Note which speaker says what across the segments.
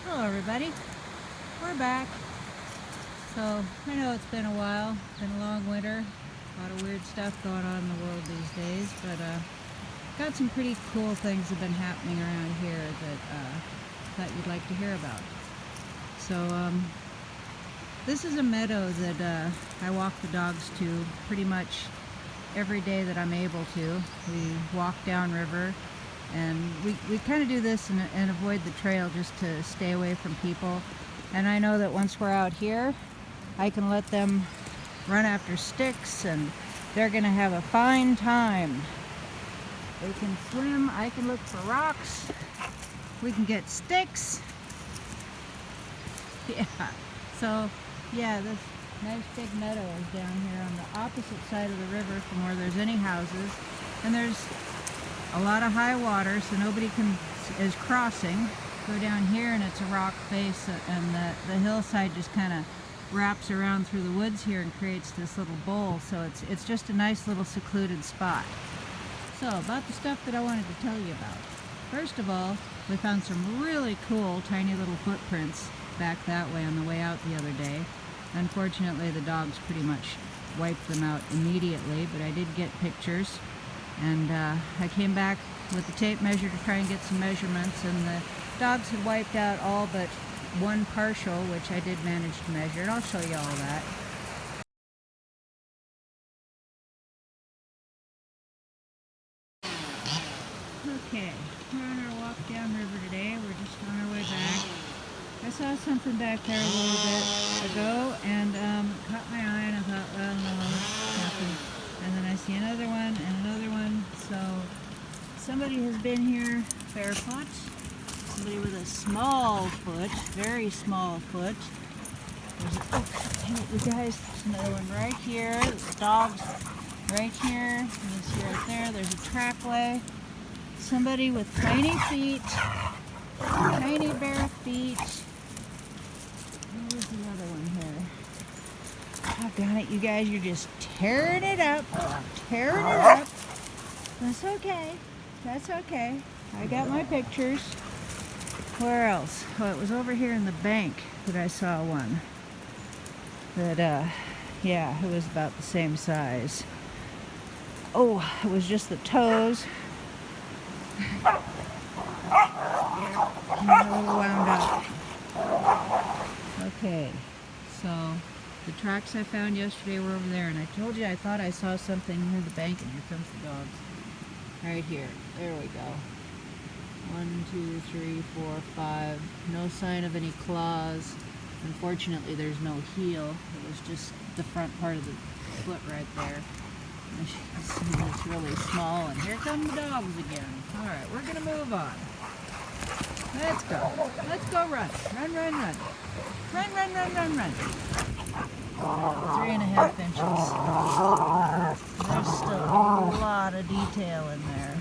Speaker 1: Hello everybody, we're back. So I know it's been a while, been a long winter, a lot of weird stuff going on in the world these days, but got some pretty cool things have been happening around here that thought you'd like to hear about. So this is a meadow that I walk the dogs to pretty much every day that I'm able to. We walk downriver, and we kind of do this and avoid the trail just to stay away from people. And I know that once we're out here, I can let them run after sticks and they're gonna have a fine time. They can swim, I can look for rocks, we can get sticks. Yeah, so yeah, this nice big meadow is down here on the opposite side of the river from where there's any houses, and there's a lot of high water, so nobody is crossing. Go down here and it's a rock face, and the hillside just kind of wraps around through the woods here and creates this little bowl, so it's just a nice little secluded spot. So about the stuff that I wanted to tell you about. First of all, we found some really cool tiny little footprints back that way on the way out the other day. Unfortunately, the dogs pretty much wiped them out immediately, but I did get pictures, and I came back with the tape measure to try and get some measurements, and the dogs had wiped out all but one partial, which I did manage to measure, and I'll show you all that. Okay, we're on our walk downriver today. We're just on our way back. I saw something back there a little bit ago, and it caught my eye, and I thought, well, no, what's happened? And then I see another one and another one. So somebody has been here barefoot. Somebody with a small foot, very small foot. There's a, oh, hang it, you guys. There's another one right here. There's dogs right here. You can see right there. There's a trackway. Somebody with tiny feet, tiny bare feet. Where's the other one here? Oh, darn it, you guys, you're just tearing it up. Tearing it up. That's okay. That's okay. I got my pictures. Where else? Oh, it was over here in the bank that I saw one. That, yeah, it was about the same size. Oh, it was just the toes. I'm a little wound up. Okay, so the tracks I found yesterday were over there, and I told you I thought I saw something near the bank, and here comes the dogs. Right here. There we go. 1, 2, 3, 4, 5. No sign of any claws. Unfortunately, there's no heel. It was just the front part of the foot right there. As you can see, it's really small, and here come the dogs again. Alright, we're gonna move on. Let's go. Let's go run. Run, run, run. Run, run, run, run, run. 3.5 inches. There's still a lot of detail in there.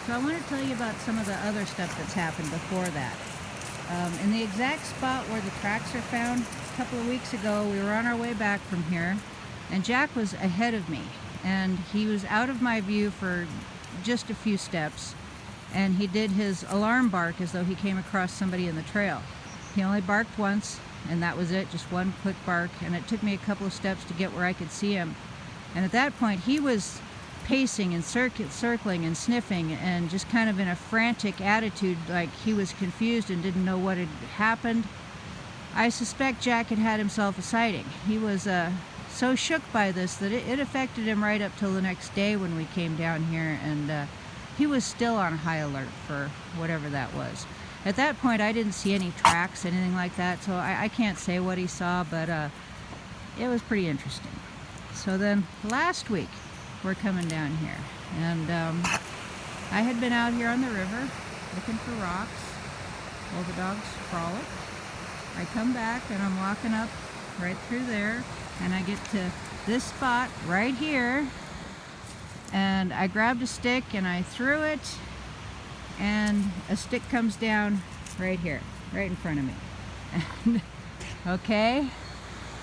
Speaker 1: So I want to tell you about some of the other stuff that's happened before that. In the exact spot where the tracks are found, a couple of weeks ago, we were on our way back from here, and Jack was ahead of me, and he was out of my view for just a few steps, and he did his alarm bark as though he came across somebody in the trail. He only barked once, and that was it, just one quick bark, and it took me a couple of steps to get where I could see him. And at that point, he was pacing and circling and sniffing and just kind of in a frantic attitude, like he was confused and didn't know what had happened. I suspect Jack had had himself a sighting. He was so shook by this that it affected him right up till the next day when we came down here, and he was still on high alert for whatever that was. At that point, I didn't see any tracks, anything like that, so I can't say what he saw, but it was pretty interesting. So then last week we're coming down here, and I had been out here on the river looking for rocks while the dogs frolic. I come back and I'm walking up right through there, and I get to this spot right here, and I grabbed a stick and I threw it, and a stick comes down right here, right in front of me. And okay,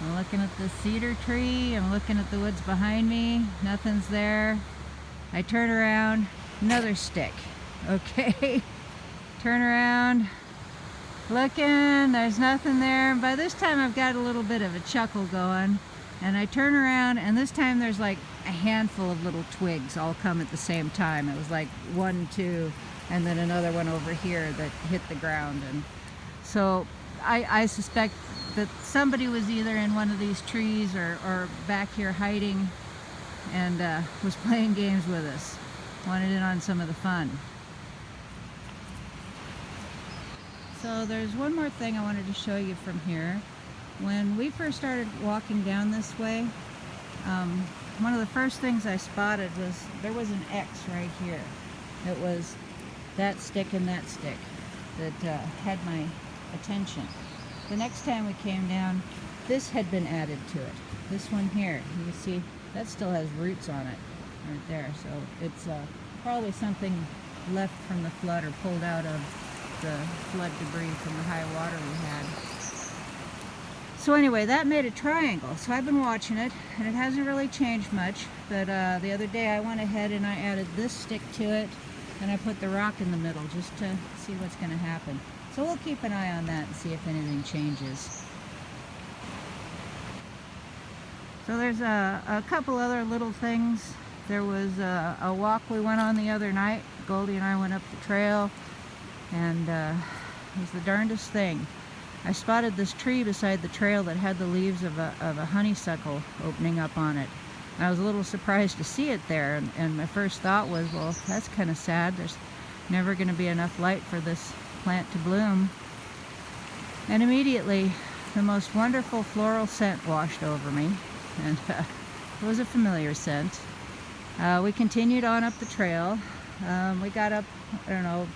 Speaker 1: I'm looking at the cedar tree, I'm looking at the woods behind me, nothing's there. I turn around, another stick. Okay, turn around, looking, there's nothing there. And by this time I've got a little bit of a chuckle going, and I turn around, and this time there's like a handful of little twigs all come at the same time. It was like 1, 2, and then another one over here that hit the ground. And so I suspect that somebody was either in one of these trees or back here hiding and was playing games with us, wanted in on some of the fun. So there's one more thing I wanted to show you from here. When we first started walking down this way, one of the first things I spotted was there was an X right here. It was that stick and that stick that had my attention. The next time we came down, this had been added to it. This one here, you can see that still has roots on it right there. So it's probably something left from the flood or pulled out of the flood debris from the high water we had. So anyway, that made a triangle. So I've been watching it, and it hasn't really changed much. But the other day I went ahead and I added this stick to it, and I put the rock in the middle just to see what's going to happen. So we'll keep an eye on that and see if anything changes. So there's a couple other little things. There was a walk we went on the other night. Goldie and I went up the trail, and it was the darndest thing. I spotted this tree beside the trail that had the leaves of a honeysuckle opening up on it. I was a little surprised to see it there, and my first thought was, well, that's kind of sad. There's never going to be enough light for this plant to bloom. And immediately, the most wonderful floral scent washed over me, and it was a familiar scent. We continued on up the trail. We got up, I don't know,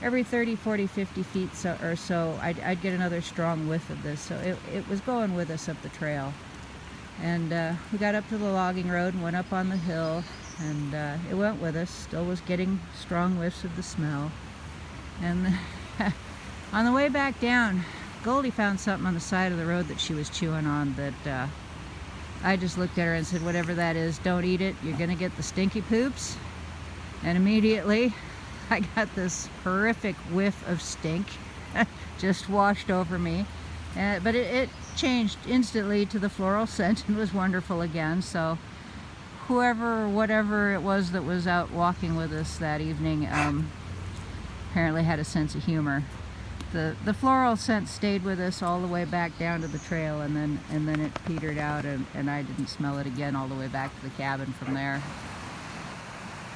Speaker 1: every 30, 40, 50 feet or so, I'd get another strong whiff of this. So it was going with us up the trail. And we got up to the logging road and went up on the hill, and it went with us, still was getting strong whiffs of the smell. And on the way back down, Goldie found something on the side of the road that she was chewing on that I just looked at her and said, whatever that is, don't eat it, you're gonna get the stinky poops. And immediately I got this horrific whiff of stink just washed over me. But it changed instantly to the floral scent and was wonderful again. So whoever or whatever it was that was out walking with us that evening apparently had a sense of humor. The floral scent stayed with us all the way back down to the trail, and then it petered out, and I didn't smell it again all the way back to the cabin from there.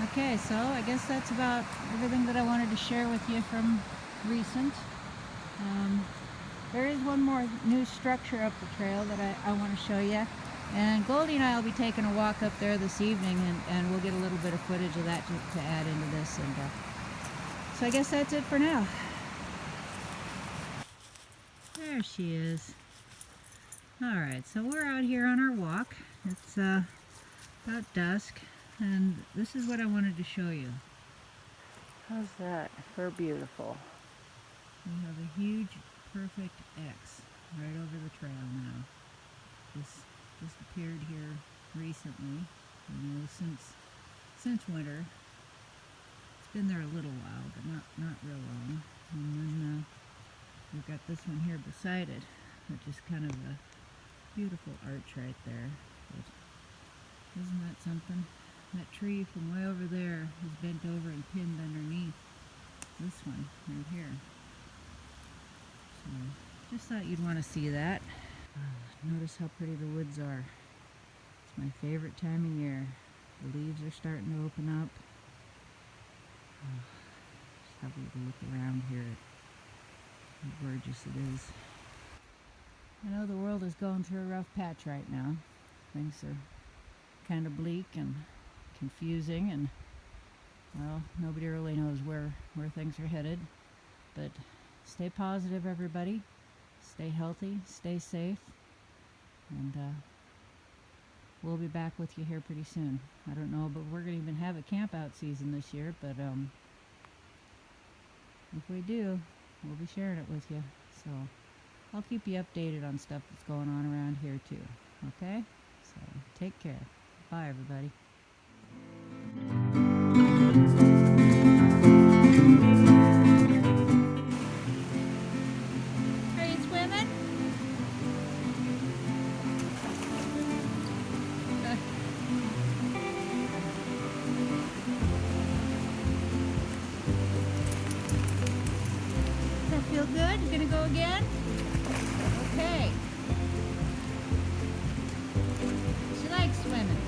Speaker 1: Okay, so I guess that's about everything that I wanted to share with you from recent. There is one more new structure up the trail that I want to show you. And Goldie and I will be taking a walk up there this evening, and we'll get a little bit of footage of that to add into this. And so I guess that's it for now. There she is. Alright, so we're out here on our walk. It's about dusk, and this is what I wanted to show you. How's that for beautiful? We have a huge, perfect X right over the trail now. This just appeared here recently, since winter. It's been there a little while, but not real long. And then we've got this one here beside it, which is kind of a beautiful arch right there. But isn't that something? That tree from way over there is bent over and pinned underneath this one right here. So just thought you'd want to see that. Notice how pretty the woods are. It's my favorite time of year. The leaves are starting to open up. Just have a little look around here at how gorgeous it is. I know the world is going through a rough patch right now. Things are kind of bleak and confusing, and well, nobody really knows where things are headed. But stay positive, everybody. Stay healthy, stay safe, and we'll be back with you here pretty soon. I don't know, but we're going to even have a camp out season this year, but if we do, we'll be sharing it with you. So I'll keep you updated on stuff that's going on around here too. Okay? So take care. Bye, everybody. Are you swimming? Does that feel good? You gonna go again? Okay. She likes swimming.